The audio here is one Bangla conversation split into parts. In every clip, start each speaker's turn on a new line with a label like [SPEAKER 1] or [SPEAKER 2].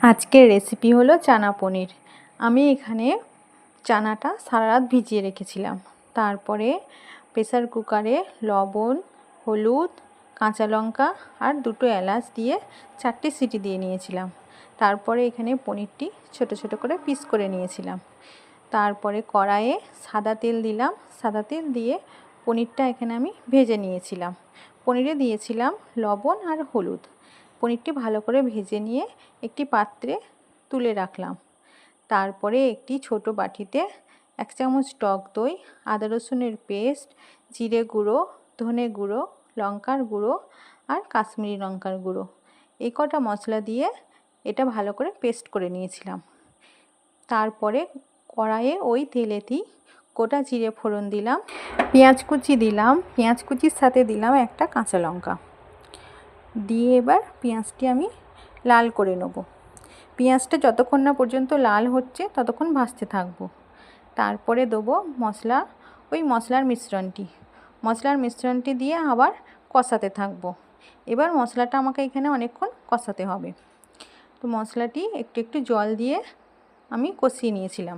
[SPEAKER 1] আজকের রেসিপি হলো চানা পনির। আমি এখানে চানাটা সারা রাত ভিজিয়ে রেখেছিলাম। তারপরে প্রেসার কুকারে লবণ, হলুদ, কাঁচা লঙ্কা আর দুটো এলাচ দিয়ে 4টে সিটি দিয়ে নিয়েছিলাম। তারপরে এখানে পনিরটি ছোট ছোট করে পিস করে নিয়েছিলাম। তারপরে কড়াইয়ে সাদা তেল দিলাম। সাদা তেল দিয়ে পনিরটা এখানে আমি ভেজে নিয়েছিলাম। পনিরে দিয়েছিলাম লবণ আর হলুদ। পনিরটি ভালো করে ভেজে নিয়ে একটি পাত্রে তুলে রাখলাম। তারপরে একটি ছোট বাটিতে 1 চামচ টক দই, আদা রসুনের পেস্ট, জিরে গুঁড়ো, ধনে গুঁড়ো, লঙ্কার গুঁড়ো আর কাশ্মীরি লঙ্কার গুঁড়ো এই কটা মশলা দিয়ে এটা ভালো করে পেস্ট করে নিয়েছিলাম। তারপরে কড়াইয়ে ওই তেলেতেই গোটা জিরে ফোড়ন দিলাম, পেঁয়াজ কুচি দিলাম, পেঁয়াজ কুচির সাথে দিলাম একটা কাঁচা লঙ্কা দিয়ে এবার পেঁয়াজটি আমি লাল করে নেব। পেঁয়াজটা যতক্ষণ না পর্যন্ত লাল হচ্ছে ততক্ষণ ভাজতে থাকবো। তারপরে দেবো মশলা, ওই মশলার মিশ্রণটি দিয়ে আবার কষাতে থাকবো। এবার মশলাটা আমাকে এখানে অনেকক্ষণ কষাতে হবে। তো মশলাটি একটু একটু জল দিয়ে আমি কষিয়ে নিয়েছিলাম।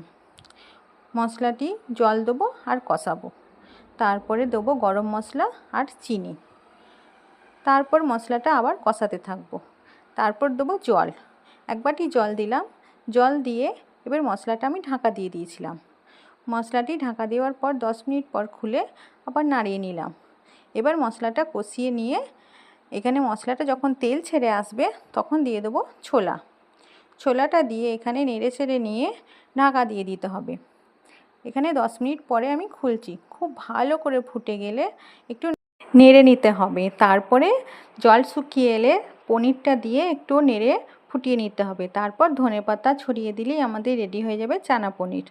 [SPEAKER 1] মশলাটি জল দেবো আর কষাবো। তারপরে দেবো গরম মশলা আর চিনি। তারপর মশলাটা আবার কষাতে থাকবো। তারপর দেবো জল, 1 বাটি জল দিলাম। জল দিয়ে এবার মশলাটা আমি ঢাকা দিয়ে দিয়েছিলাম। মশলাটি ঢাকা দেওয়ার পর 10 মিনিট পর খুলে আবার নাড়িয়ে নিলাম। এবার মশলাটা কষিয়ে নিয়ে এখানে মশলাটা যখন তেল ছেড়ে আসবে তখন দিয়ে দেবো ছোলাটা দিয়ে এখানে নেড়ে ছেড়ে নিয়ে ঢাকা দিয়ে দিতে হবে। এখানে 10 মিনিট পরে আমি খুলছি। খুব ভালো করে ফুটে গেলে একটু নেড়ে নিতে হবে। তারপরে জল শুকিয়ে এলে পনিরটা দিয়ে একটু নেড়ে ফুটিয়ে নিতে হবে। তারপর ধনেপাতা ছড়িয়ে দিলেই আমাদের রেডি হয়ে যাবে চানা পনির।